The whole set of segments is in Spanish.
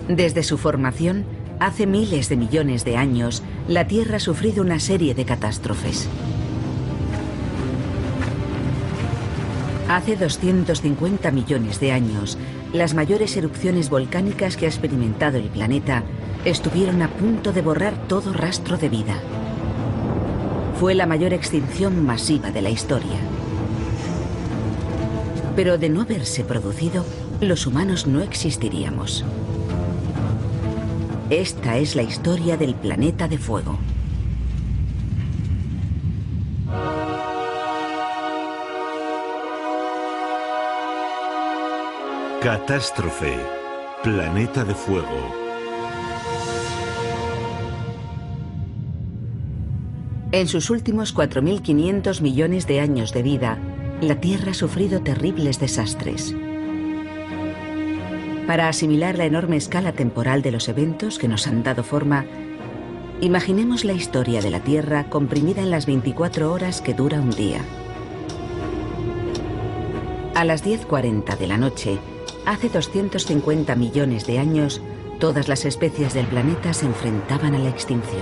Desde su formación, hace miles de millones de años, la Tierra ha sufrido una serie de catástrofes. Hace 250 millones de años, las mayores erupciones volcánicas que ha experimentado el planeta estuvieron a punto de borrar todo rastro de vida. Fue la mayor extinción masiva de la historia. Pero de no haberse producido, los humanos no existiríamos. Esta es la historia del planeta de fuego. Catástrofe. Planeta de fuego. En sus últimos 4.500 millones de años de vida, la Tierra ha sufrido terribles desastres. Para asimilar la enorme escala temporal de los eventos que nos han dado forma, imaginemos la historia de la Tierra comprimida en las 24 horas que dura un día. A las 10:40 de la noche, hace 250 millones de años, todas las especies del planeta se enfrentaban a la extinción.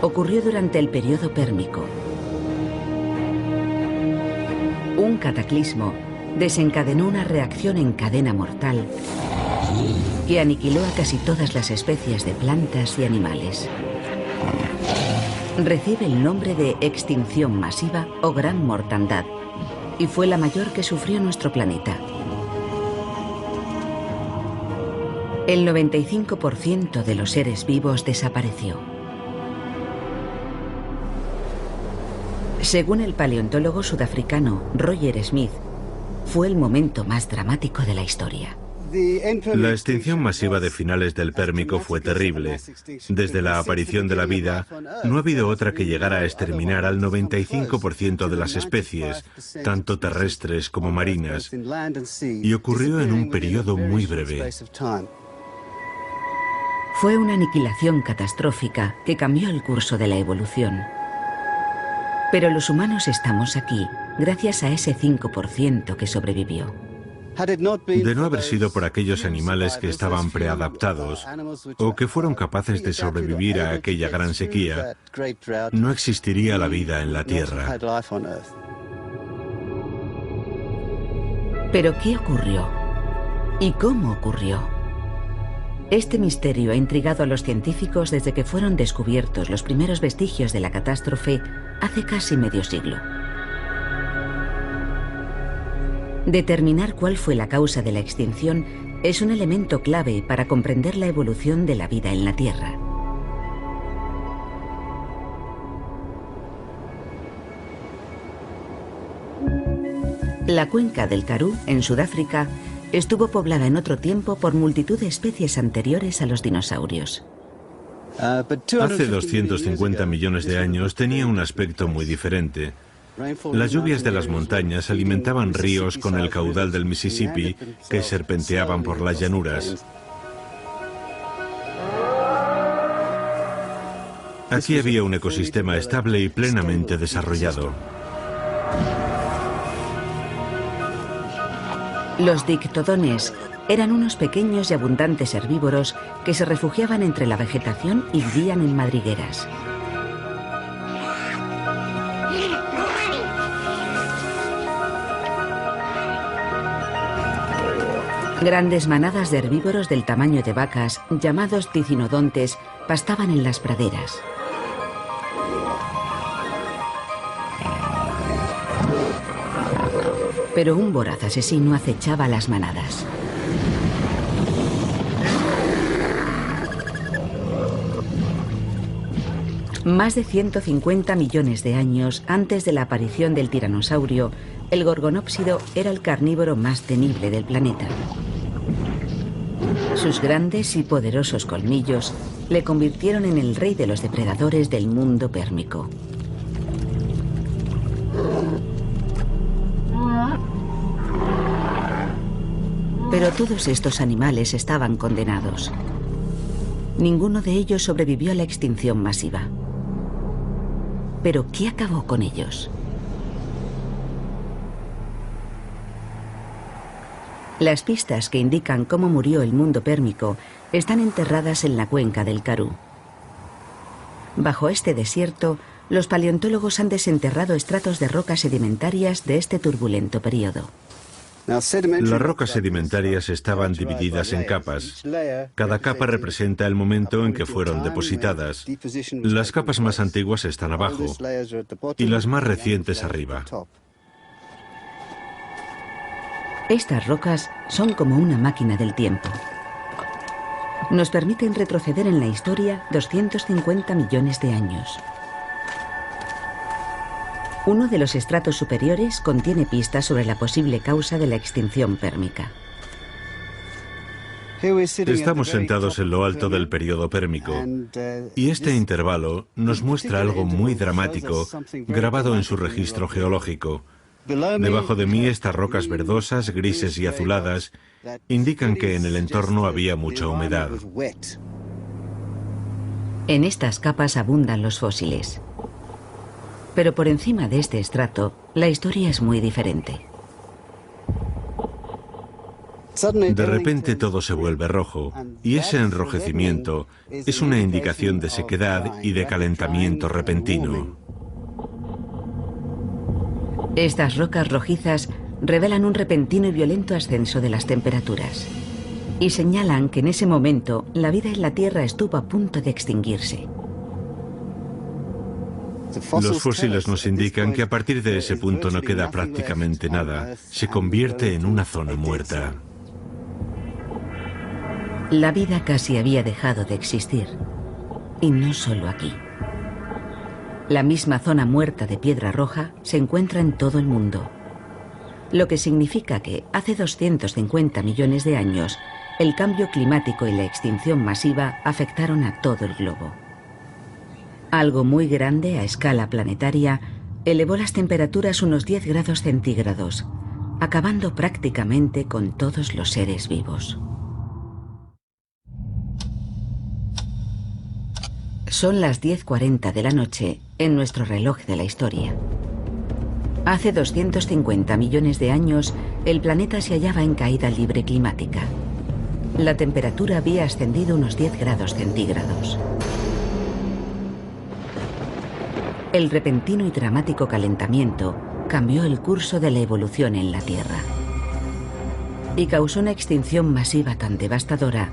Ocurrió durante el periodo pérmico. Un cataclismo desencadenó una reacción en cadena mortal que aniquiló a casi todas las especies de plantas y animales. Recibe el nombre de extinción masiva o gran mortandad y fue la mayor que sufrió nuestro planeta. El 95% de los seres vivos desapareció. Según el paleontólogo sudafricano Roger Smith, fue el momento más dramático de la historia. La extinción masiva de finales del Pérmico fue terrible. Desde la aparición de la vida, no ha habido otra que llegara a exterminar al 95% de las especies, tanto terrestres como marinas, y ocurrió en un periodo muy breve. Fue una aniquilación catastrófica que cambió el curso de la evolución. Pero los humanos estamos aquí gracias a ese 5% que sobrevivió. De no haber sido por aquellos animales que estaban preadaptados o que fueron capaces de sobrevivir a aquella gran sequía, no existiría la vida en la Tierra. ¿Pero qué ocurrió? ¿Y cómo ocurrió? Este misterio ha intrigado a los científicos desde que fueron descubiertos los primeros vestigios de la catástrofe hace casi medio siglo. Determinar cuál fue la causa de la extinción es un elemento clave para comprender la evolución de la vida en la Tierra. La cuenca del Karoo, en Sudáfrica, estuvo poblada en otro tiempo por multitud de especies anteriores a los dinosaurios. Hace 250 millones de años tenía un aspecto muy diferente. Las lluvias de las montañas alimentaban ríos con el caudal del Mississippi que serpenteaban por las llanuras. Aquí había un ecosistema estable y plenamente desarrollado. Los dictodones eran unos pequeños y abundantes herbívoros que se refugiaban entre la vegetación y vivían en madrigueras. Grandes manadas de herbívoros del tamaño de vacas, llamados dicinodontes, pastaban en las praderas. Pero un voraz asesino acechaba las manadas. Más de 150 millones de años antes de la aparición del tiranosaurio, el gorgonópsido era el carnívoro más temible del planeta. Sus grandes y poderosos colmillos le convirtieron en el rey de los depredadores del mundo pérmico. Pero todos estos animales estaban condenados. Ninguno de ellos sobrevivió a la extinción masiva. ¿Pero qué acabó con ellos? Las pistas que indican cómo murió el mundo pérmico están enterradas en la cuenca del Karoo. Bajo este desierto, los paleontólogos han desenterrado estratos de rocas sedimentarias de este turbulento periodo. Las rocas sedimentarias estaban divididas en capas. Cada capa representa el momento en que fueron depositadas. Las capas más antiguas están abajo y las más recientes arriba. Estas rocas son como una máquina del tiempo. Nos permiten retroceder en la historia 250 millones de años. Uno de los estratos superiores contiene pistas sobre la posible causa de la extinción pérmica. Estamos sentados en lo alto del periodo pérmico y este intervalo nos muestra algo muy dramático grabado en su registro geológico. Debajo de mí, estas rocas verdosas, grises y azuladas indican que en el entorno había mucha humedad. En estas capas abundan los fósiles. Pero por encima de este estrato, la historia es muy diferente. De repente todo se vuelve rojo, y ese enrojecimiento es una indicación de sequedad y de calentamiento repentino. Estas rocas rojizas revelan un repentino y violento ascenso de las temperaturas y señalan que en ese momento la vida en la Tierra estuvo a punto de extinguirse. Los fósiles nos indican que a partir de ese punto no queda prácticamente nada, se convierte en una zona muerta. La vida casi había dejado de existir, y no solo aquí. La misma zona muerta de piedra roja se encuentra en todo el mundo, lo que significa que hace 250 millones de años el cambio climático y la extinción masiva afectaron a todo el globo. Algo muy grande a escala planetaria elevó las temperaturas unos 10 grados centígrados, acabando prácticamente con todos los seres vivos. Son las 10:40 de la noche en nuestro reloj de la historia. Hace 250 millones de años, el planeta se hallaba en caída libre climática. La temperatura había ascendido unos 10 grados centígrados. El repentino y dramático calentamiento cambió el curso de la evolución en la Tierra y causó una extinción masiva tan devastadora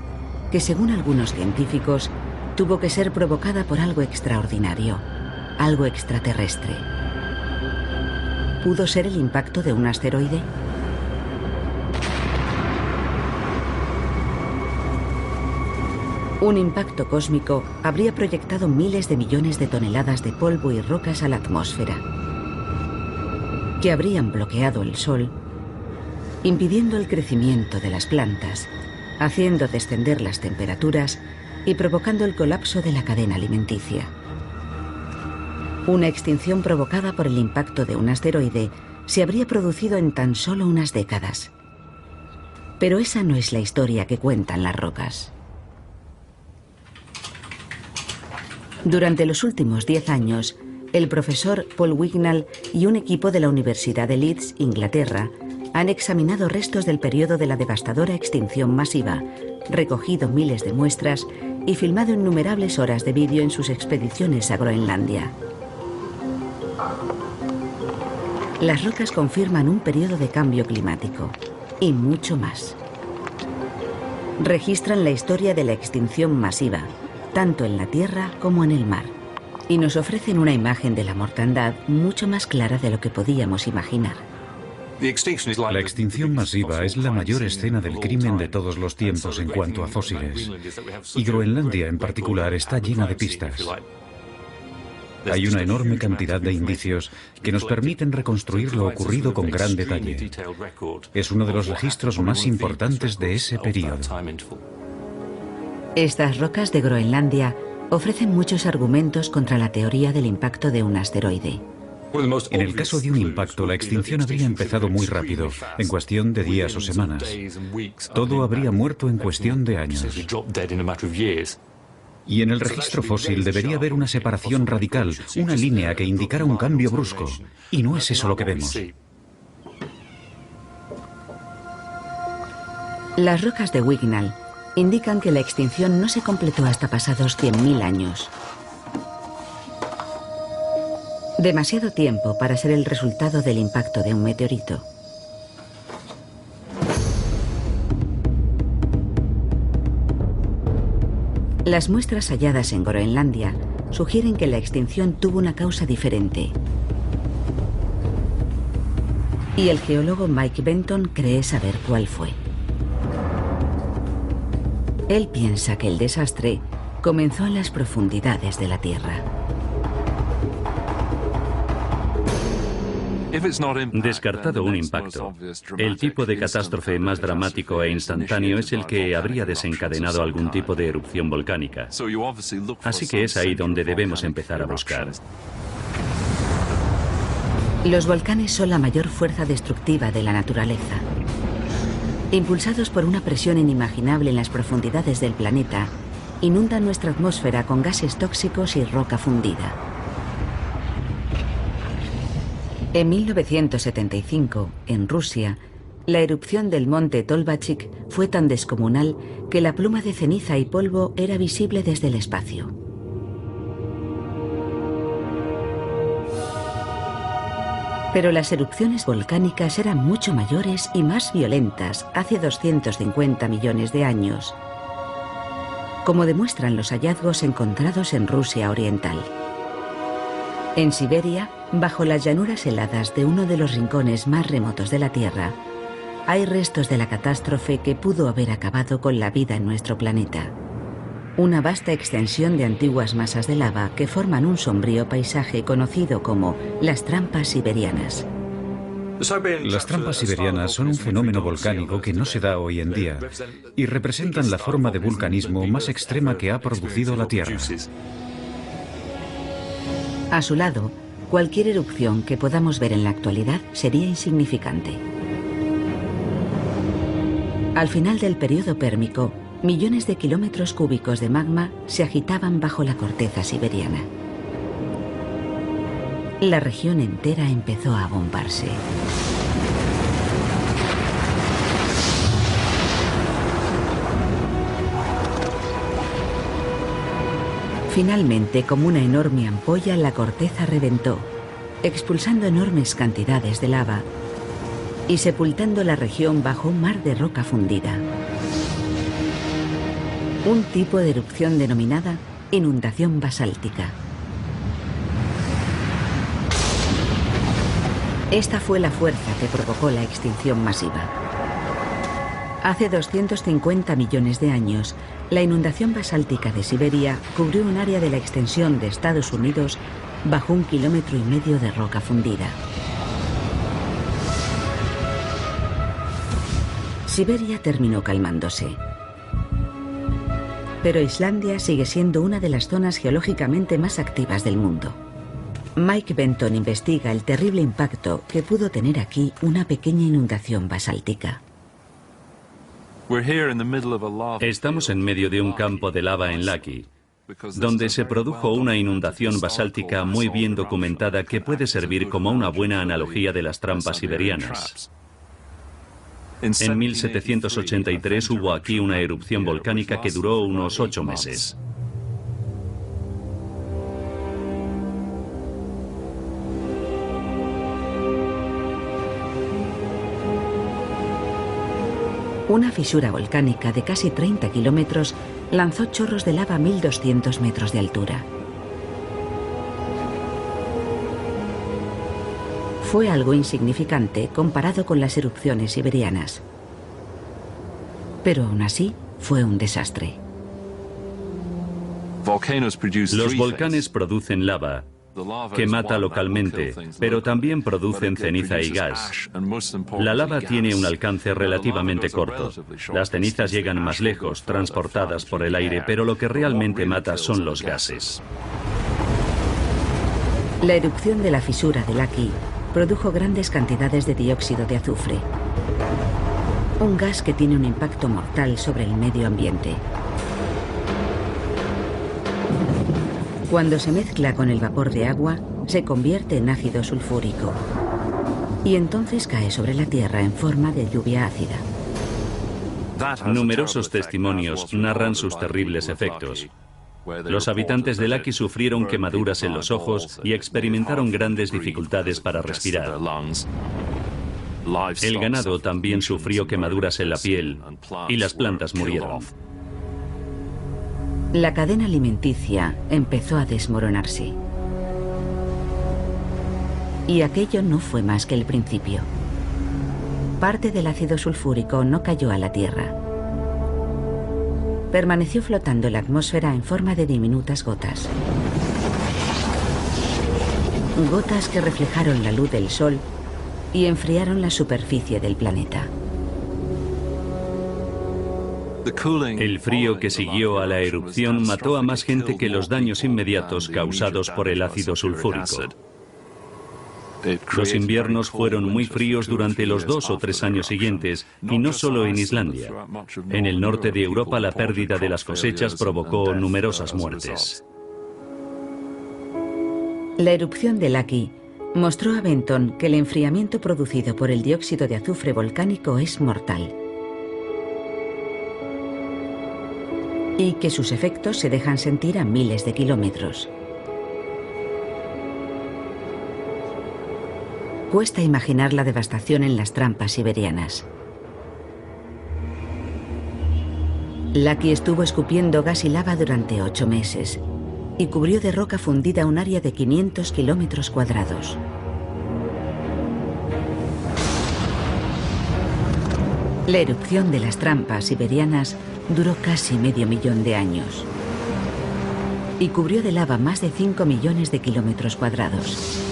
que, según algunos científicos, tuvo que ser provocada por algo extraordinario, algo extraterrestre. ¿Pudo ser el impacto de un asteroide? Un impacto cósmico habría proyectado miles de millones de toneladas de polvo y rocas a la atmósfera, que habrían bloqueado el Sol, impidiendo el crecimiento de las plantas, haciendo descender las temperaturas y provocando el colapso de la cadena alimenticia. Una extinción provocada por el impacto de un asteroide se habría producido en tan solo unas décadas. Pero esa no es la historia que cuentan las rocas. Durante los últimos 10 años, el profesor Paul Wignall y un equipo de la Universidad de Leeds, Inglaterra, han examinado restos del periodo de la devastadora extinción masiva, recogido miles de muestras y filmado innumerables horas de vídeo en sus expediciones a Groenlandia. Las rocas confirman un periodo de cambio climático y mucho más. Registran la historia de la extinción masiva, tanto en la Tierra como en el mar, y nos ofrecen una imagen de la mortandad mucho más clara de lo que podíamos imaginar. La extinción masiva es la mayor escena del crimen de todos los tiempos en cuanto a fósiles, y Groenlandia en particular está llena de pistas. Hay una enorme cantidad de indicios que nos permiten reconstruir lo ocurrido con gran detalle. Es uno de los registros más importantes de ese periodo. Estas rocas de Groenlandia ofrecen muchos argumentos contra la teoría del impacto de un asteroide. En el caso de un impacto, la extinción habría empezado muy rápido, en cuestión de días o semanas. Todo habría muerto en cuestión de años. Y en el registro fósil debería haber una separación radical, una línea que indicara un cambio brusco. Y no es eso lo que vemos. Las rocas de Wignall indican que la extinción no se completó hasta pasados 100.000 años. Demasiado tiempo para ser el resultado del impacto de un meteorito. Las muestras halladas en Groenlandia sugieren que la extinción tuvo una causa diferente. Y el geólogo Mike Benton cree saber cuál fue. Él piensa que el desastre comenzó en las profundidades de la Tierra. Descartado un impacto, el tipo de catástrofe más dramático e instantáneo es el que habría desencadenado algún tipo de erupción volcánica. Así que es ahí donde debemos empezar a buscar. Los volcanes son la mayor fuerza destructiva de la naturaleza. Impulsados por una presión inimaginable en las profundidades del planeta, inundan nuestra atmósfera con gases tóxicos y roca fundida. En 1975, en Rusia, la erupción del monte Tolbachik fue tan descomunal que la pluma de ceniza y polvo era visible desde el espacio. Pero las erupciones volcánicas eran mucho mayores y más violentas hace 250 millones de años, como demuestran los hallazgos encontrados en Rusia oriental. En Siberia, bajo las llanuras heladas de uno de los rincones más remotos de la Tierra, hay restos de la catástrofe que pudo haber acabado con la vida en nuestro planeta. Una vasta extensión de antiguas masas de lava que forman un sombrío paisaje conocido como las trampas siberianas. Las trampas siberianas son un fenómeno volcánico que no se da hoy en día y representan la forma de vulcanismo más extrema que ha producido la Tierra. A su lado, cualquier erupción que podamos ver en la actualidad sería insignificante. Al final del periodo pérmico, millones de kilómetros cúbicos de magma se agitaban bajo la corteza siberiana. La región entera empezó a bombarse. Finalmente, como una enorme ampolla, la corteza reventó, expulsando enormes cantidades de lava y sepultando la región bajo un mar de roca fundida. Un tipo de erupción denominada inundación basáltica. Esta fue la fuerza que provocó la extinción masiva. Hace 250 millones de años, la inundación basáltica de Siberia cubrió un área de la extensión de Estados Unidos bajo 1,5 kilómetros de roca fundida. Siberia terminó calmándose. Pero Islandia sigue siendo una de las zonas geológicamente más activas del mundo. Mike Benton investiga el terrible impacto que pudo tener aquí una pequeña inundación basáltica. Estamos en medio de un campo de lava en Laki, donde se produjo una inundación basáltica muy bien documentada que puede servir como una buena analogía de las trampas siberianas. En 1783 hubo aquí una erupción volcánica que duró unos 8 meses. Una fisura volcánica de casi 30 kilómetros lanzó chorros de lava a 1.200 metros de altura. Fue algo insignificante comparado con las erupciones siberianas. Pero aún así, fue un desastre. Los volcanes producen lava, que mata localmente, pero también producen ceniza y gas. La lava tiene un alcance relativamente corto. Las cenizas llegan más lejos, transportadas por el aire, pero lo que realmente mata son los gases. La erupción de la fisura de Laki produjo grandes cantidades de dióxido de azufre, un gas que tiene un impacto mortal sobre el medio ambiente. Cuando se mezcla con el vapor de agua, se convierte en ácido sulfúrico y entonces cae sobre la Tierra en forma de lluvia ácida. Numerosos testimonios narran sus terribles efectos. Los habitantes de Laki sufrieron quemaduras en los ojos y experimentaron grandes dificultades para respirar. El ganado también sufrió quemaduras en la piel y las plantas murieron. La cadena alimenticia empezó a desmoronarse. Y aquello no fue más que el principio. Parte del ácido sulfúrico no cayó a la Tierra. Permaneció flotando en la atmósfera en forma de diminutas gotas. Gotas que reflejaron la luz del Sol y enfriaron la superficie del planeta. El frío que siguió a la erupción mató a más gente que los daños inmediatos causados por el ácido sulfúrico. Los inviernos fueron muy fríos durante los 2 o 3 años siguientes, y no solo en Islandia. En el norte de Europa la pérdida de las cosechas provocó numerosas muertes. La erupción de Laki mostró a Benton que el enfriamiento producido por el dióxido de azufre volcánico es mortal. Y que sus efectos se dejan sentir a miles de kilómetros. Cuesta imaginar la devastación en las trampas siberianas. Laki estuvo escupiendo gas y lava durante 8 meses y cubrió de roca fundida un área de 500 kilómetros cuadrados. La erupción de las trampas siberianas duró casi medio millón de años y cubrió de lava más de 5 millones de kilómetros cuadrados.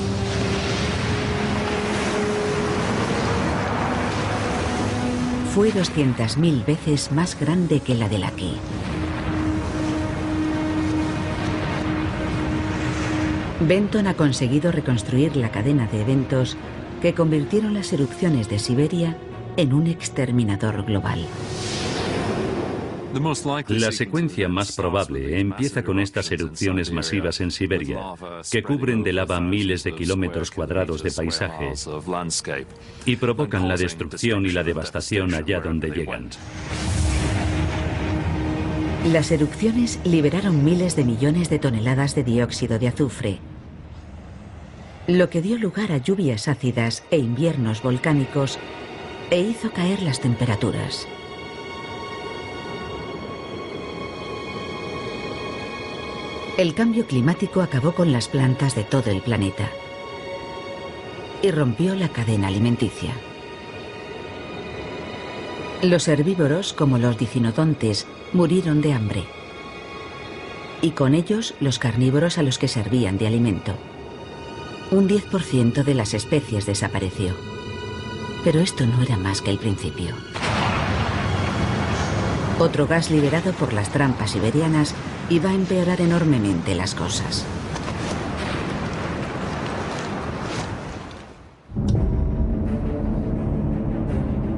Fue 200.000 veces más grande que la de Laki. Benton ha conseguido reconstruir la cadena de eventos que convirtieron las erupciones de Siberia en un exterminador global. La secuencia más probable empieza con estas erupciones masivas en Siberia, que cubren de lava miles de kilómetros cuadrados de paisaje y provocan la destrucción y la devastación allá donde llegan. Las erupciones liberaron miles de millones de toneladas de dióxido de azufre, lo que dio lugar a lluvias ácidas e inviernos volcánicos e hizo caer las temperaturas. El cambio climático acabó con las plantas de todo el planeta y rompió la cadena alimenticia. Los herbívoros, como los dicinodontes, murieron de hambre. Y con ellos los carnívoros a los que servían de alimento. Un 10% de las especies desapareció. Pero esto no era más que el principio. Otro gas liberado por las trampas siberianas iba a empeorar enormemente las cosas.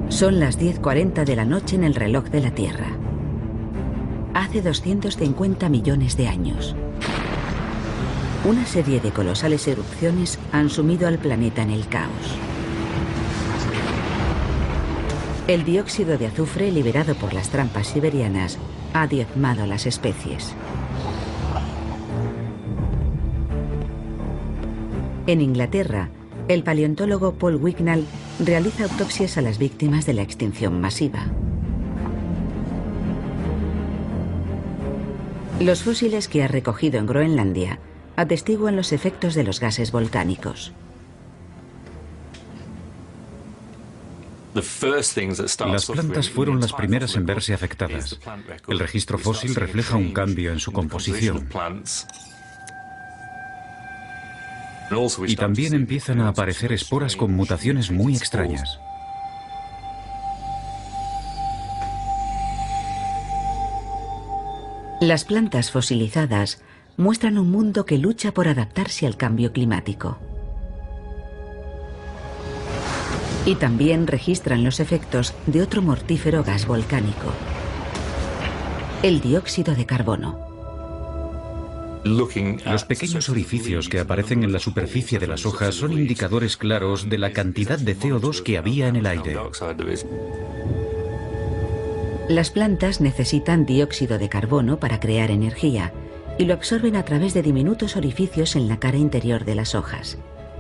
Son las 10:40 de la noche en el reloj de la Tierra. Hace 250 millones de años. Una serie de colosales erupciones han sumido al planeta en el caos. El dióxido de azufre liberado por las trampas siberianas ha diezmado a las especies. En Inglaterra, el paleontólogo Paul Wignall realiza autopsias a las víctimas de la extinción masiva. Los fósiles que ha recogido en Groenlandia atestiguan los efectos de los gases volcánicos. Las plantas fueron las primeras en verse afectadas. El registro fósil refleja un cambio en su composición. Y también empiezan a aparecer esporas con mutaciones muy extrañas. Las plantas fosilizadas muestran un mundo que lucha por adaptarse al cambio climático. Y también registran los efectos de otro mortífero gas volcánico, el dióxido de carbono. Los pequeños orificios que aparecen en la superficie de las hojas son indicadores claros de la cantidad de CO2 que había en el aire. Las plantas necesitan dióxido de carbono para crear energía y lo absorben a través de diminutos orificios en la cara interior de las hojas.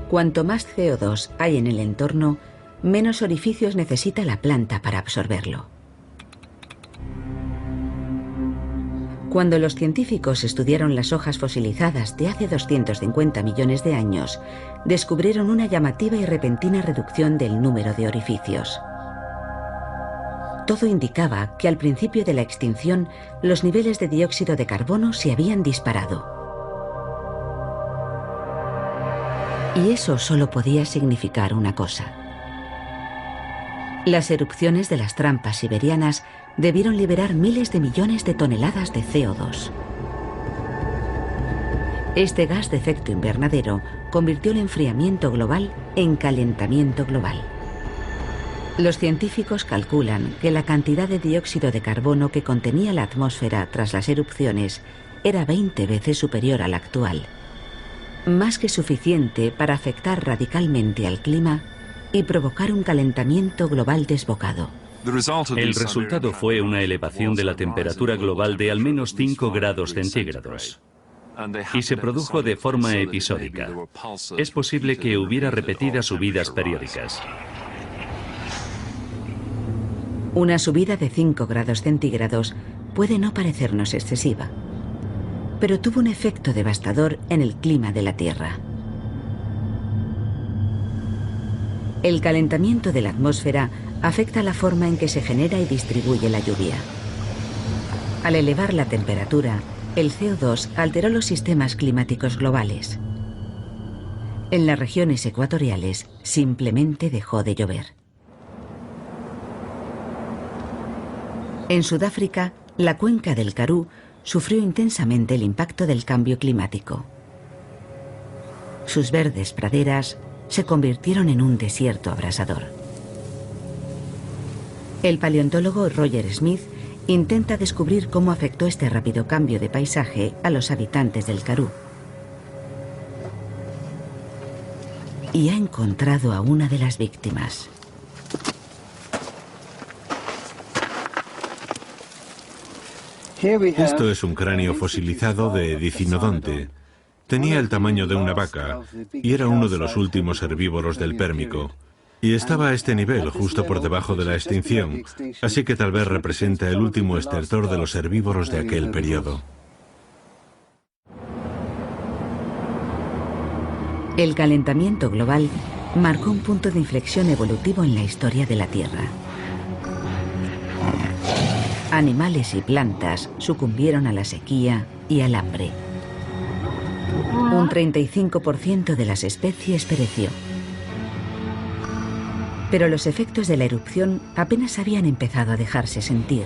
Cuanto más CO2 hay en el entorno, menos orificios necesita la planta para absorberlo. Cuando los científicos estudiaron las hojas fosilizadas de hace 250 millones de años, descubrieron una llamativa y repentina reducción del número de orificios. Todo indicaba que al principio de la extinción los niveles de dióxido de carbono se habían disparado. Y eso solo podía significar una cosa. Las erupciones de las trampas siberianas debieron liberar miles de millones de toneladas de CO2. Este gas de efecto invernadero convirtió el enfriamiento global en calentamiento global. Los científicos calculan que la cantidad de dióxido de carbono que contenía la atmósfera tras las erupciones era 20 veces superior a la actual, más que suficiente para afectar radicalmente al clima y provocar un calentamiento global desbocado. El resultado fue una elevación de la temperatura global de al menos 5 grados centígrados. Y se produjo de forma episódica. Es posible que hubiera repetidas subidas periódicas. Una subida de 5 grados centígrados puede no parecernos excesiva, pero tuvo un efecto devastador en el clima de la Tierra. El calentamiento de la atmósfera afecta la forma en que se genera y distribuye la lluvia. Al elevar la temperatura, el CO2 alteró los sistemas climáticos globales. En las regiones ecuatoriales simplemente dejó de llover. En Sudáfrica, la cuenca del Karoo sufrió intensamente el impacto del cambio climático. Sus verdes praderas se convirtieron en un desierto abrasador. El paleontólogo Roger Smith intenta descubrir cómo afectó este rápido cambio de paisaje a los habitantes del Karoo. Y ha encontrado a una de las víctimas. Esto es un cráneo fosilizado de Dicinodonte. Tenía el tamaño de una vaca y era uno de los últimos herbívoros del Pérmico. Y estaba a este nivel, justo por debajo de la extinción, así que tal vez representa el último estertor de los herbívoros de aquel periodo. El calentamiento global marcó un punto de inflexión evolutivo en la historia de la Tierra. Animales y plantas sucumbieron a la sequía y al hambre. Un 35% de las especies pereció. Pero los efectos de la erupción apenas habían empezado a dejarse sentir.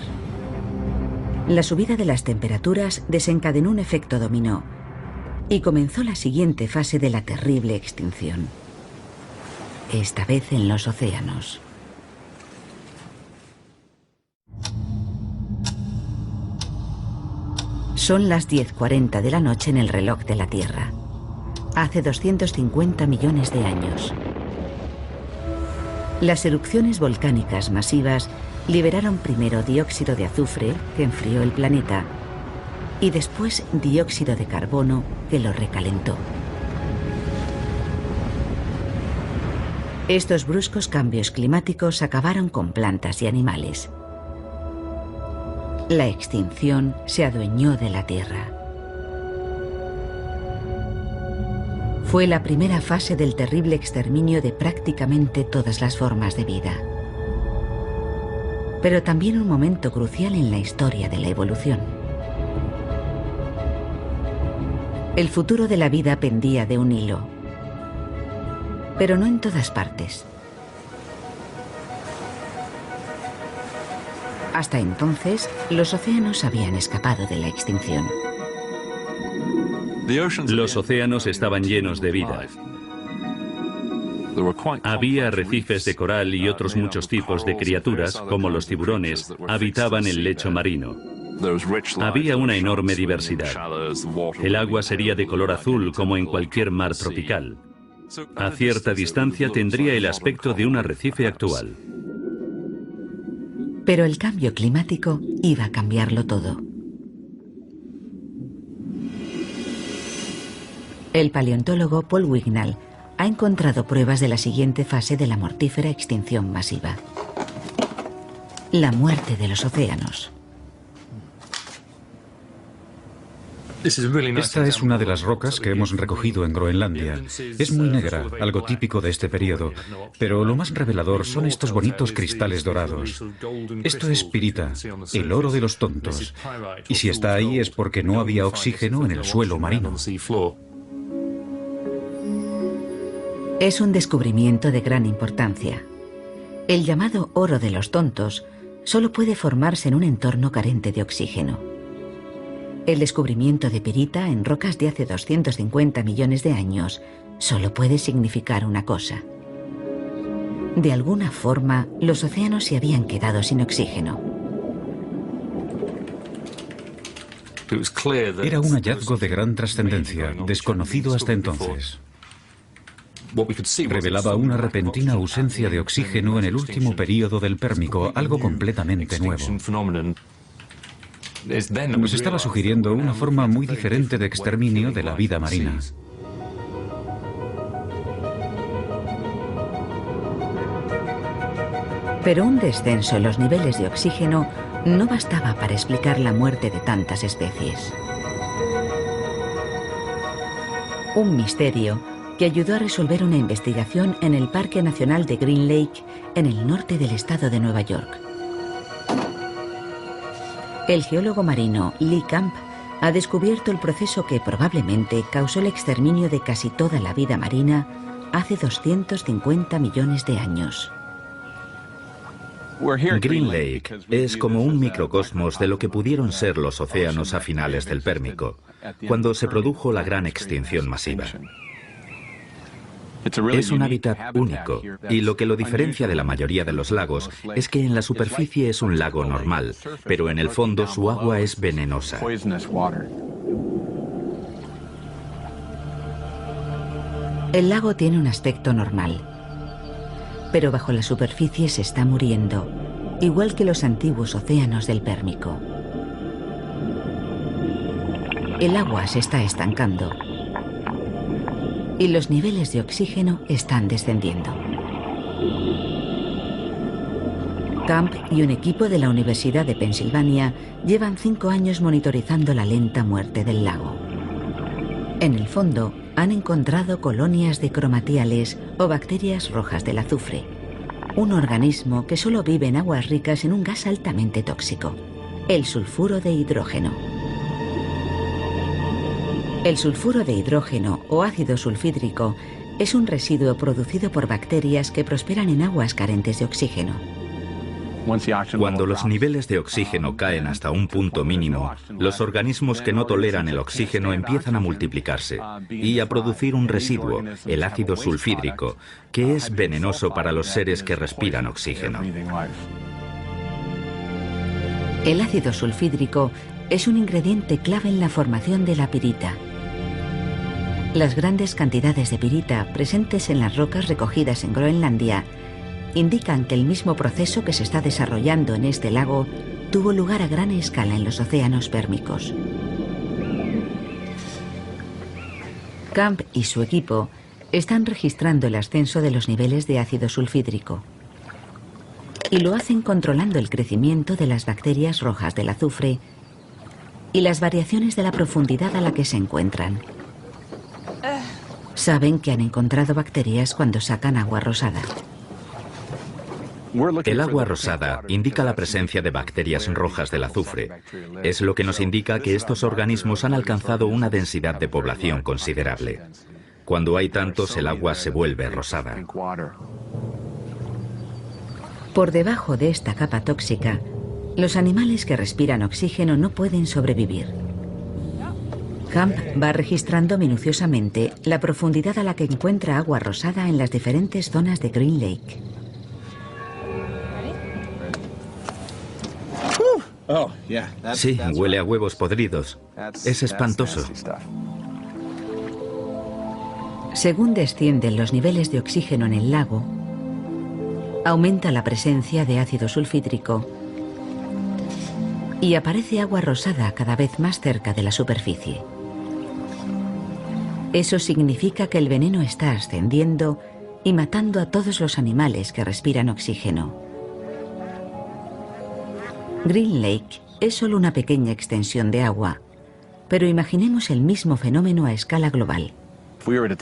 La subida de las temperaturas desencadenó un efecto dominó y comenzó la siguiente fase de la terrible extinción. Esta vez en los océanos. Son las 10:40 de la noche en el reloj de la Tierra. Hace 250 millones de años. Las erupciones volcánicas masivas liberaron primero dióxido de azufre, que enfrió el planeta, y después dióxido de carbono, que lo recalentó. Estos bruscos cambios climáticos acabaron con plantas y animales. La extinción se adueñó de la Tierra. Fue la primera fase del terrible exterminio de prácticamente todas las formas de vida. Pero también un momento crucial en la historia de la evolución. El futuro de la vida pendía de un hilo, pero no en todas partes. Hasta entonces, los océanos habían escapado de la extinción. Los océanos estaban llenos de vida. Había arrecifes de coral y otros muchos tipos de criaturas, como los tiburones, habitaban el lecho marino. Había una enorme diversidad. El agua sería de color azul como en cualquier mar tropical. A cierta distancia tendría el aspecto de un arrecife actual. Pero el cambio climático iba a cambiarlo todo. El paleontólogo Paul Wignall ha encontrado pruebas de la siguiente fase de la mortífera extinción masiva: la muerte de los océanos. Esta es una de las rocas que hemos recogido en Groenlandia. Es muy negra, algo típico de este periodo, pero lo más revelador son estos bonitos cristales dorados. Esto es pirita, el oro de los tontos. Y si está ahí es porque no había oxígeno en el suelo marino. Es un descubrimiento de gran importancia. El llamado oro de los tontos solo puede formarse en un entorno carente de oxígeno. El descubrimiento de pirita en rocas de hace 250 millones de años solo puede significar una cosa. De alguna forma, los océanos se habían quedado sin oxígeno. Era un hallazgo de gran trascendencia, desconocido hasta entonces. Revelaba una repentina ausencia de oxígeno en el último período del Pérmico, algo completamente nuevo. Nos estaba sugiriendo una forma muy diferente de exterminio de la vida marina. Pero un descenso en los niveles de oxígeno no bastaba para explicar la muerte de tantas especies. Un misterio que ayudó a resolver una investigación en el Parque Nacional de Green Lake, en el norte del estado de Nueva York. El geólogo marino Lee Camp ha descubierto el proceso que probablemente causó el exterminio de casi toda la vida marina hace 250 millones de años. Green Lake es como un microcosmos de lo que pudieron ser los océanos a finales del Pérmico, cuando se produjo la gran extinción masiva. Es un hábitat único, y lo que lo diferencia de la mayoría de los lagos es que en la superficie es un lago normal, pero en el fondo su agua es venenosa. El lago tiene un aspecto normal, pero bajo la superficie se está muriendo, igual que los antiguos océanos del Pérmico. El agua se está estancando y los niveles de oxígeno están descendiendo. Camp y un equipo de la Universidad de Pensilvania llevan 5 años monitorizando la lenta muerte del lago. En el fondo han encontrado colonias de cromatiales o bacterias rojas del azufre, un organismo que solo vive en aguas ricas en un gas altamente tóxico, el sulfuro de hidrógeno. El sulfuro de hidrógeno o ácido sulfídrico es un residuo producido por bacterias que prosperan en aguas carentes de oxígeno. Cuando los niveles de oxígeno caen hasta un punto mínimo, los organismos que no toleran el oxígeno empiezan a multiplicarse y a producir un residuo, el ácido sulfídrico, que es venenoso para los seres que respiran oxígeno. El ácido sulfídrico es un ingrediente clave en la formación de la pirita. Las grandes cantidades de pirita presentes en las rocas recogidas en Groenlandia indican que el mismo proceso que se está desarrollando en este lago tuvo lugar a gran escala en los océanos pérmicos. Camp y su equipo están registrando el ascenso de los niveles de ácido sulfídrico y lo hacen controlando el crecimiento de las bacterias rojas del azufre y las variaciones de la profundidad a la que se encuentran. Saben que han encontrado bacterias cuando sacan agua rosada. El agua rosada indica la presencia de bacterias rojas del azufre. Es lo que nos indica que estos organismos han alcanzado una densidad de población considerable. Cuando hay tantos, el agua se vuelve rosada. Por debajo de esta capa tóxica, los animales que respiran oxígeno no pueden sobrevivir. Camp va registrando minuciosamente la profundidad a la que encuentra agua rosada en las diferentes zonas de Green Lake. Sí, huele a huevos podridos. Es espantoso. Según descienden los niveles de oxígeno en el lago, aumenta la presencia de ácido sulfídrico y aparece agua rosada cada vez más cerca de la superficie. Eso significa que el veneno está ascendiendo y matando a todos los animales que respiran oxígeno. Green Lake es solo una pequeña extensión de agua, pero imaginemos el mismo fenómeno a escala global.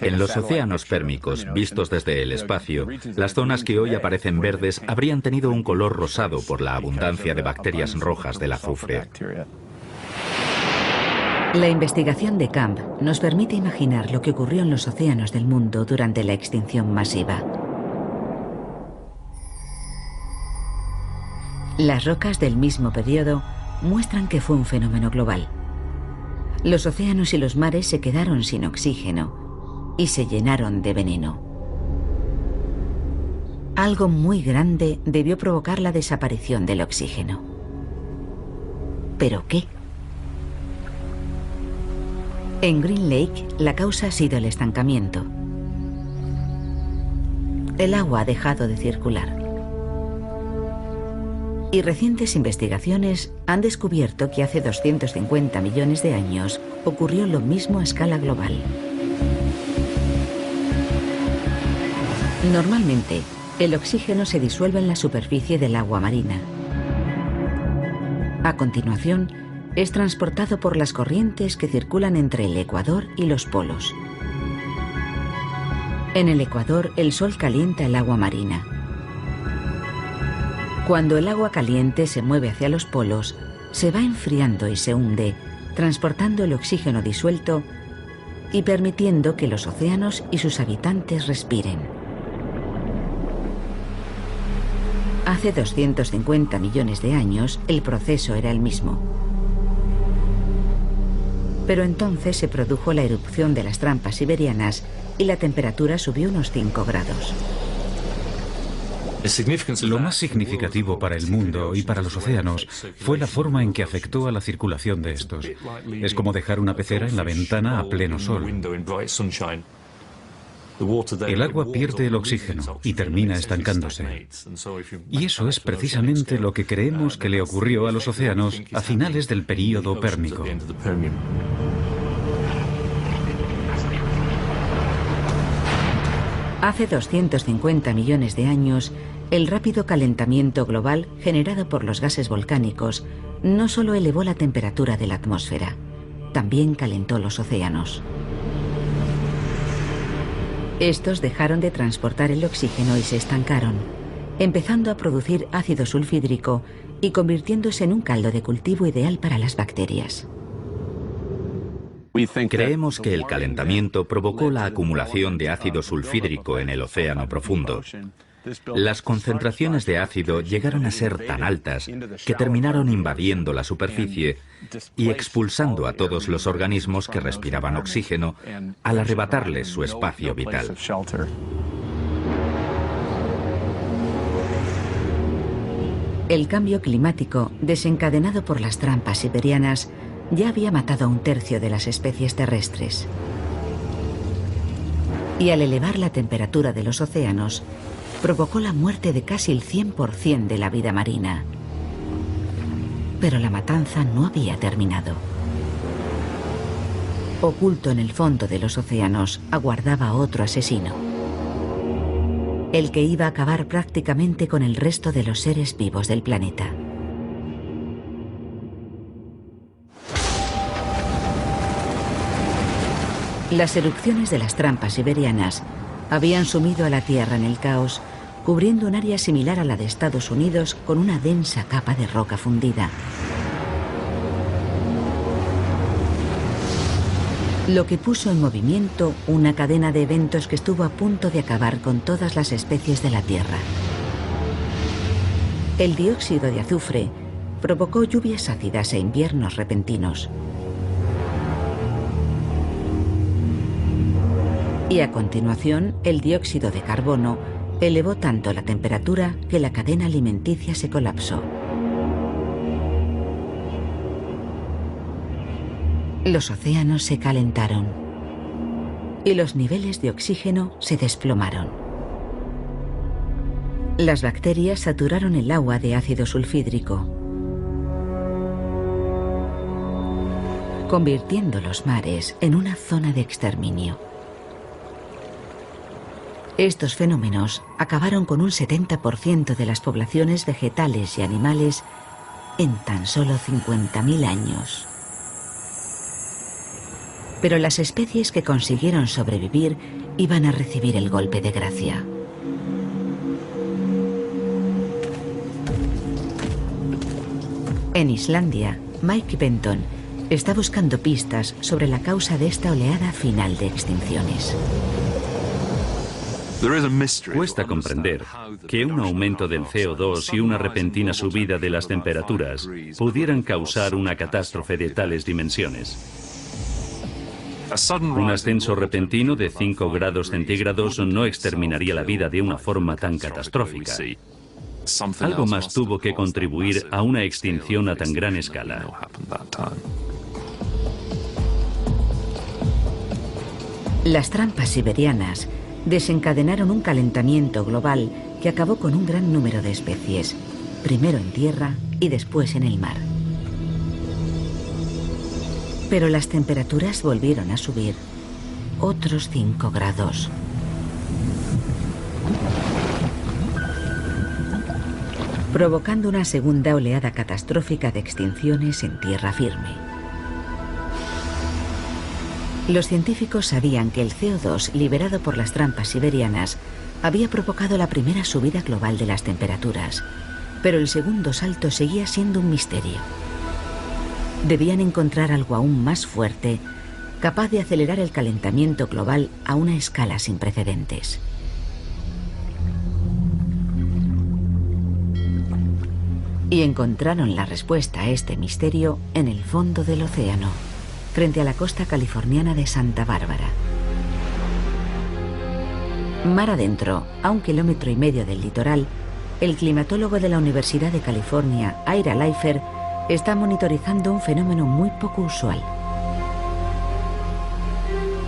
En los océanos pérmicos, vistos desde el espacio, las zonas que hoy aparecen verdes habrían tenido un color rosado por la abundancia de bacterias rojas del azufre. La investigación de Camp nos permite imaginar lo que ocurrió en los océanos del mundo durante la extinción masiva. Las rocas del mismo periodo muestran que fue un fenómeno global. Los océanos y los mares se quedaron sin oxígeno y se llenaron de veneno. Algo muy grande debió provocar la desaparición del oxígeno. ¿Pero qué? En Green Lake, la causa ha sido el estancamiento. El agua ha dejado de circular. Y recientes investigaciones han descubierto que hace 250 millones de años ocurrió lo mismo a escala global. Normalmente, el oxígeno se disuelve en la superficie del agua marina. A continuación, es transportado por las corrientes que circulan entre el ecuador y los polos. En el ecuador, el sol calienta el agua marina. Cuando el agua caliente se mueve hacia los polos, se va enfriando y se hunde, transportando el oxígeno disuelto y permitiendo que los océanos y sus habitantes respiren. Hace 250 millones de años, el proceso era el mismo. Pero entonces se produjo la erupción de las trampas siberianas y la temperatura subió unos 5 grados. Lo más significativo para el mundo y para los océanos fue la forma en que afectó a la circulación de estos. Es como dejar una pecera en la ventana a pleno sol. El agua pierde el oxígeno y termina estancándose. Y eso es precisamente lo que creemos que le ocurrió a los océanos a finales del período pérmico. Hace 250 millones de años, el rápido calentamiento global generado por los gases volcánicos no solo elevó la temperatura de la atmósfera, también calentó los océanos. Estos dejaron de transportar el oxígeno y se estancaron, empezando a producir ácido sulfídrico y convirtiéndose en un caldo de cultivo ideal para las bacterias. Creemos que el calentamiento provocó la acumulación de ácido sulfídrico en el océano profundo. Las concentraciones de ácido llegaron a ser tan altas que terminaron invadiendo la superficie y expulsando a todos los organismos que respiraban oxígeno al arrebatarles su espacio vital. El cambio climático, desencadenado por las trampas siberianas, ya había matado a 1/3 de las especies terrestres. Y al elevar la temperatura de los océanos, provocó la muerte de casi el 100% de la vida marina. Pero la matanza no había terminado. Oculto en el fondo de los océanos, aguardaba otro asesino. El que iba a acabar prácticamente con el resto de los seres vivos del planeta. Las erupciones de las trampas siberianas habían sumido a la Tierra en el caos, cubriendo un área similar a la de Estados Unidos con una densa capa de roca fundida. Lo que puso en movimiento una cadena de eventos que estuvo a punto de acabar con todas las especies de la Tierra. El dióxido de azufre provocó lluvias ácidas e inviernos repentinos. Y a continuación, el dióxido de carbono elevó tanto la temperatura que la cadena alimenticia se colapsó. Los océanos se calentaron y los niveles de oxígeno se desplomaron. Las bacterias saturaron el agua de ácido sulfídrico. convirtiendo los mares en una zona de exterminio. Estos fenómenos acabaron con un 70% de las poblaciones vegetales y animales en tan solo 50.000 años. Pero las especies que consiguieron sobrevivir iban a recibir el golpe de gracia. En Islandia, Mike Benton está buscando pistas sobre la causa de esta oleada final de extinciones. Cuesta comprender que un aumento del CO2 y una repentina subida de las temperaturas pudieran causar una catástrofe de tales dimensiones. Un ascenso repentino de 5 grados centígrados no exterminaría la vida de una forma tan catastrófica. Algo más tuvo que contribuir a una extinción a tan gran escala. Las trampas siberianas desencadenaron un calentamiento global que acabó con un gran número de especies, primero en tierra y después en el mar. Pero las temperaturas volvieron a subir, otros 5 grados. Provocando una segunda oleada catastrófica de extinciones en tierra firme. Los científicos sabían que el CO2 liberado por las trampas siberianas había provocado la primera subida global de las temperaturas, pero el segundo salto seguía siendo un misterio. Debían encontrar algo aún más fuerte, capaz de acelerar el calentamiento global a una escala sin precedentes. Y encontraron la respuesta a este misterio en el fondo del océano, frente a la costa californiana de Santa Bárbara. Mar adentro, a 1,5 kilómetros del litoral, el climatólogo de la Universidad de California, Ira Leifer, está monitorizando un fenómeno muy poco usual.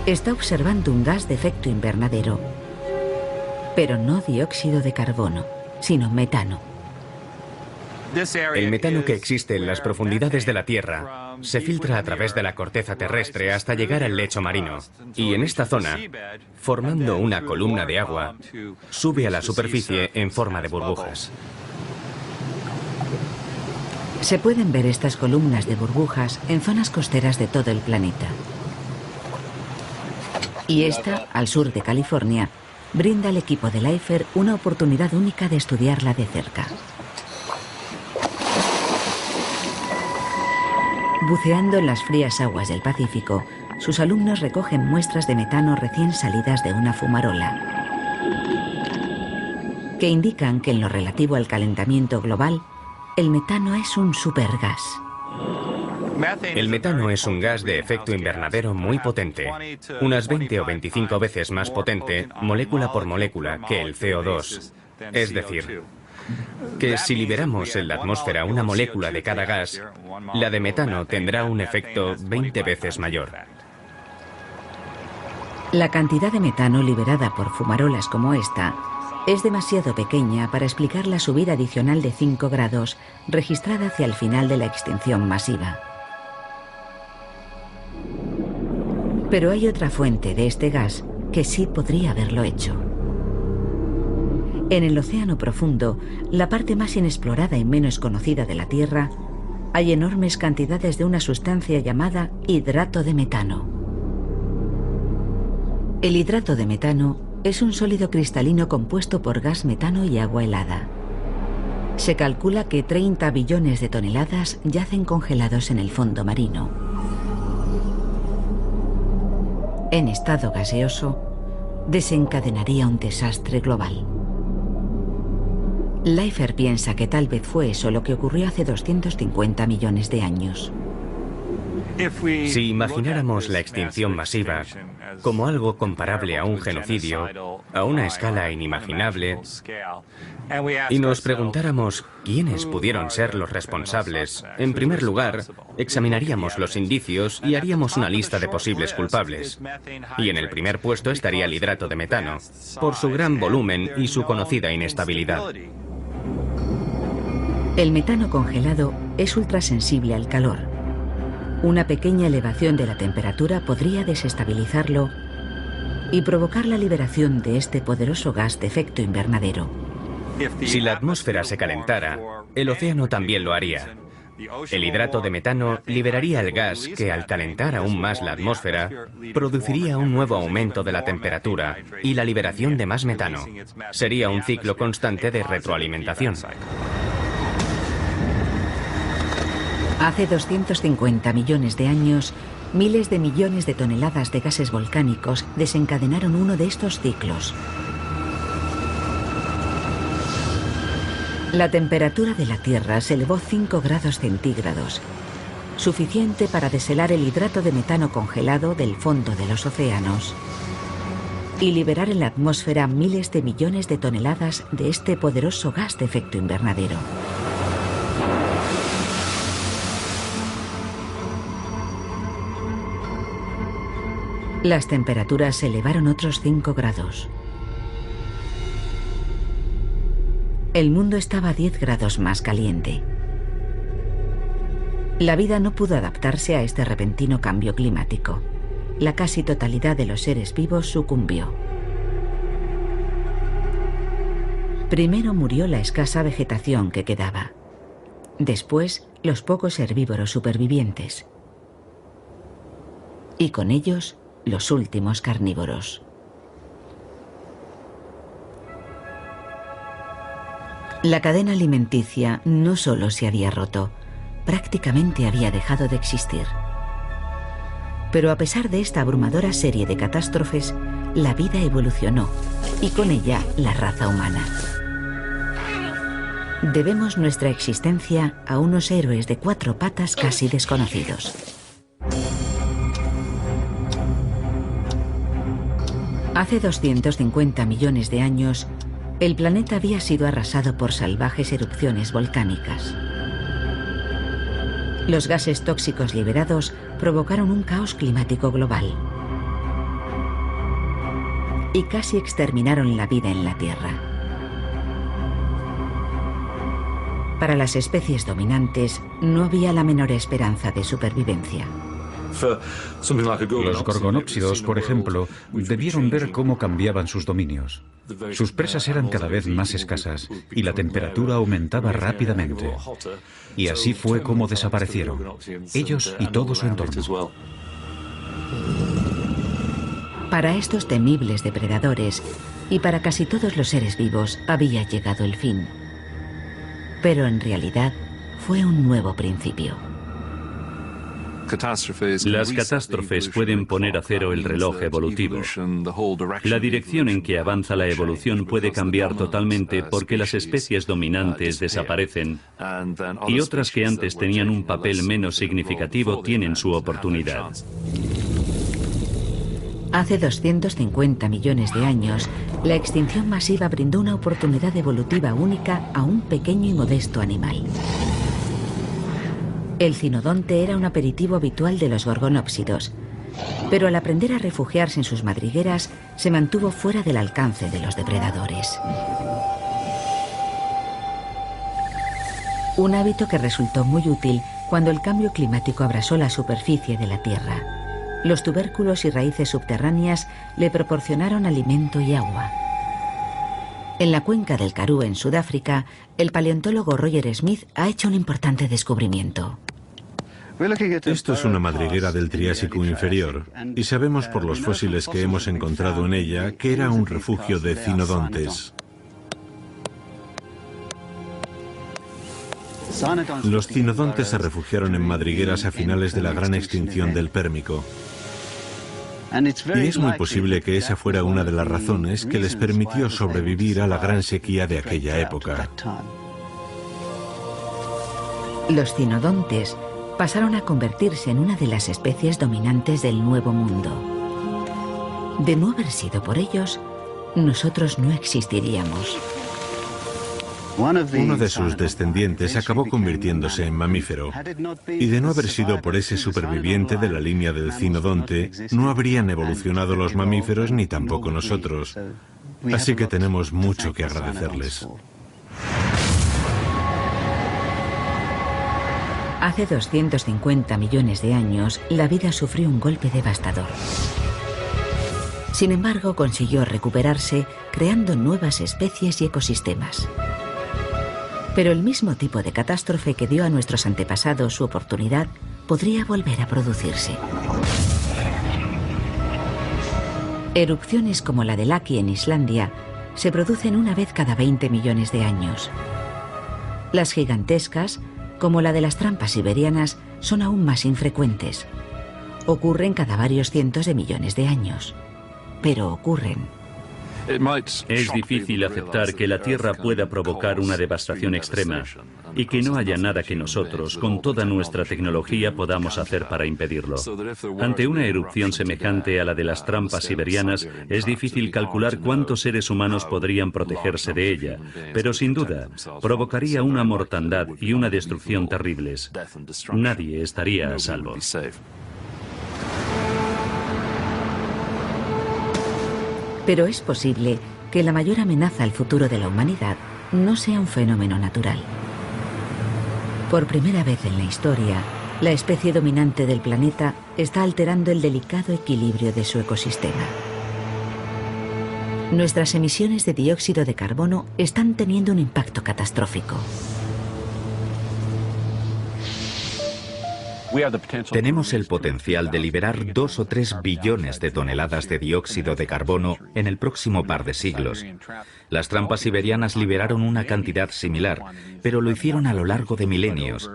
Está observando un gas de efecto invernadero, pero no dióxido de carbono, sino metano. El metano que existe en las profundidades de la Tierra se filtra a través de la corteza terrestre hasta llegar al lecho marino y en esta zona, formando una columna de agua, sube a la superficie en forma de burbujas. Se pueden ver estas columnas de burbujas en zonas costeras de todo el planeta. Y esta, al sur de California, brinda al equipo de Leifer una oportunidad única de estudiarla de cerca. Buceando en las frías aguas del Pacífico, sus alumnos recogen muestras de metano recién salidas de una fumarola, que indican que en lo relativo al calentamiento global, el metano es un supergas. El metano es un gas de efecto invernadero muy potente, unas 20 o 25 veces más potente molécula por molécula que el CO2. Es decir, que si liberamos en la atmósfera una molécula de cada gas, la de metano tendrá un efecto 20 veces mayor. La cantidad de metano liberada por fumarolas como esta es demasiado pequeña para explicar la subida adicional de 5 grados registrada hacia el final de la extinción masiva. Pero hay otra fuente de este gas que sí podría haberlo hecho. En el océano profundo, la parte más inexplorada y menos conocida de la Tierra, hay enormes cantidades de una sustancia llamada hidrato de metano. El hidrato de metano es un sólido cristalino compuesto por gas metano y agua helada. Se calcula que 30 billones de toneladas yacen congelados en el fondo marino. En estado gaseoso, desencadenaría un desastre global. Leifer piensa que tal vez fue eso lo que ocurrió hace 250 millones de años. Si imagináramos la extinción masiva como algo comparable a un genocidio, a una escala inimaginable, y nos preguntáramos quiénes pudieron ser los responsables, en primer lugar, examinaríamos los indicios y haríamos una lista de posibles culpables. Y en el primer puesto estaría el hidrato de metano, por su gran volumen y su conocida inestabilidad. El metano congelado es ultrasensible al calor. Una pequeña elevación de la temperatura podría desestabilizarlo y provocar la liberación de este poderoso gas de efecto invernadero. Si la atmósfera se calentara, el océano también lo haría. El hidrato de metano liberaría el gas que, al calentar aún más la atmósfera, produciría un nuevo aumento de la temperatura y la liberación de más metano. Sería un ciclo constante de retroalimentación. Hace 250 millones de años, miles de millones de toneladas de gases volcánicos desencadenaron uno de estos ciclos. La temperatura de la Tierra se elevó 5 grados centígrados, suficiente para deshelar el hidrato de metano congelado del fondo de los océanos y liberar en la atmósfera miles de millones de toneladas de este poderoso gas de efecto invernadero. Las temperaturas se elevaron otros 5 grados. El mundo estaba 10 grados más caliente. La vida no pudo adaptarse a este repentino cambio climático. La casi totalidad de los seres vivos sucumbió. Primero murió la escasa vegetación que quedaba. Después, los pocos herbívoros supervivientes. Y con ellos, los últimos carnívoros. La cadena alimenticia no solo se había roto, prácticamente había dejado de existir. Pero a pesar de esta abrumadora serie de catástrofes, la vida evolucionó y con ella la raza humana. Debemos nuestra existencia a unos héroes de 4 patas casi desconocidos. Hace 250 millones de años, el planeta había sido arrasado por salvajes erupciones volcánicas. Los gases tóxicos liberados provocaron un caos climático global y casi exterminaron la vida en la Tierra. Para las especies dominantes no había la menor esperanza de supervivencia. Los gorgonópsidos, por ejemplo, debieron ver cómo cambiaban sus dominios. Sus presas eran cada vez más escasas y la temperatura aumentaba rápidamente. Y así fue como desaparecieron, ellos y todo su entorno. Para estos temibles depredadores y para casi todos los seres vivos había llegado el fin. Pero en realidad fue un nuevo principio. Las catástrofes pueden poner a cero el reloj evolutivo. La dirección en que avanza la evolución puede cambiar totalmente porque las especies dominantes desaparecen y otras que antes tenían un papel menos significativo tienen su oportunidad. Hace 250 millones de años, la extinción masiva brindó una oportunidad evolutiva única a un pequeño y modesto animal. El cinodonte era un aperitivo habitual de los gorgonópsidos, pero al aprender a refugiarse en sus madrigueras, se mantuvo fuera del alcance de los depredadores. Un hábito que resultó muy útil cuando el cambio climático abrasó la superficie de la Tierra. Los tubérculos y raíces subterráneas le proporcionaron alimento y agua. En la cuenca del Karoo, en Sudáfrica, el paleontólogo Roger Smith ha hecho un importante descubrimiento. Esto es una madriguera del Triásico inferior y sabemos por los fósiles que hemos encontrado en ella que era un refugio de cinodontes. Los cinodontes se refugiaron en madrigueras a finales de la gran extinción del Pérmico. Y es muy posible que esa fuera una de las razones que les permitió sobrevivir a la gran sequía de aquella época. Los cinodontes pasaron a convertirse en una de las especies dominantes del Nuevo Mundo. De no haber sido por ellos, nosotros no existiríamos. Uno de sus descendientes acabó convirtiéndose en mamífero, y de no haber sido por ese superviviente de la línea del cinodonte, no habrían evolucionado los mamíferos ni tampoco nosotros. Así que tenemos mucho que agradecerles. Hace 250 millones de años, la vida sufrió un golpe devastador. Sin embargo, consiguió recuperarse, creando nuevas especies y ecosistemas. Pero el mismo tipo de catástrofe que dio a nuestros antepasados su oportunidad podría volver a producirse. Erupciones como la de Laki en Islandia se producen una vez cada 20 millones de años. Las gigantescas, como la de las trampas siberianas, son aún más infrecuentes. Ocurren cada varios cientos de millones de años. Pero ocurren. Es difícil aceptar que la Tierra pueda provocar una devastación extrema y que no haya nada que nosotros, con toda nuestra tecnología, podamos hacer para impedirlo. Ante una erupción semejante a la de las trampas siberianas, es difícil calcular cuántos seres humanos podrían protegerse de ella, pero sin duda provocaría una mortandad y una destrucción terribles. Nadie estaría a salvo. Pero es posible que la mayor amenaza al futuro de la humanidad no sea un fenómeno natural. Por primera vez en la historia, la especie dominante del planeta está alterando el delicado equilibrio de su ecosistema. Nuestras emisiones de dióxido de carbono están teniendo un impacto catastrófico. Tenemos el potencial de liberar 2 o 3 billones de toneladas de dióxido de carbono en el próximo par de siglos. Las trampas siberianas liberaron una cantidad similar, pero lo hicieron a lo largo de milenios,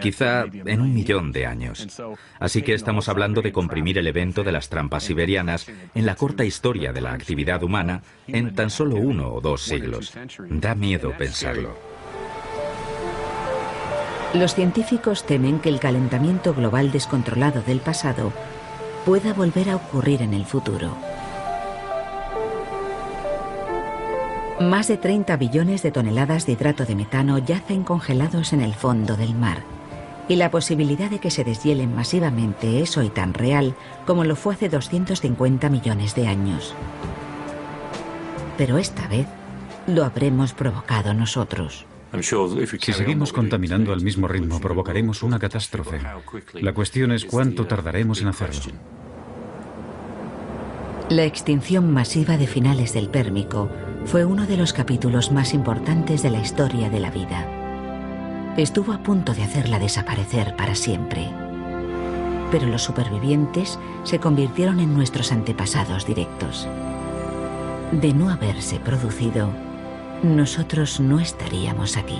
quizá en 1 millón de años. Así que estamos hablando de comprimir el evento de las trampas siberianas en la corta historia de la actividad humana en tan solo 1 o 2 siglos. Da miedo pensarlo. Los científicos temen que el calentamiento global descontrolado del pasado pueda volver a ocurrir en el futuro. Más de 30 billones de toneladas de hidrato de metano yacen congelados en el fondo del mar, y la posibilidad de que se deshielen masivamente es hoy tan real como lo fue hace 250 millones de años. Pero esta vez lo habremos provocado nosotros. Si seguimos contaminando al mismo ritmo, provocaremos una catástrofe. La cuestión es cuánto tardaremos en hacerlo. La extinción masiva de finales del Pérmico fue uno de los capítulos más importantes de la historia de la vida. Estuvo a punto de hacerla desaparecer para siempre. Pero los supervivientes se convirtieron en nuestros antepasados directos. De no haberse producido, nosotros no estaríamos aquí.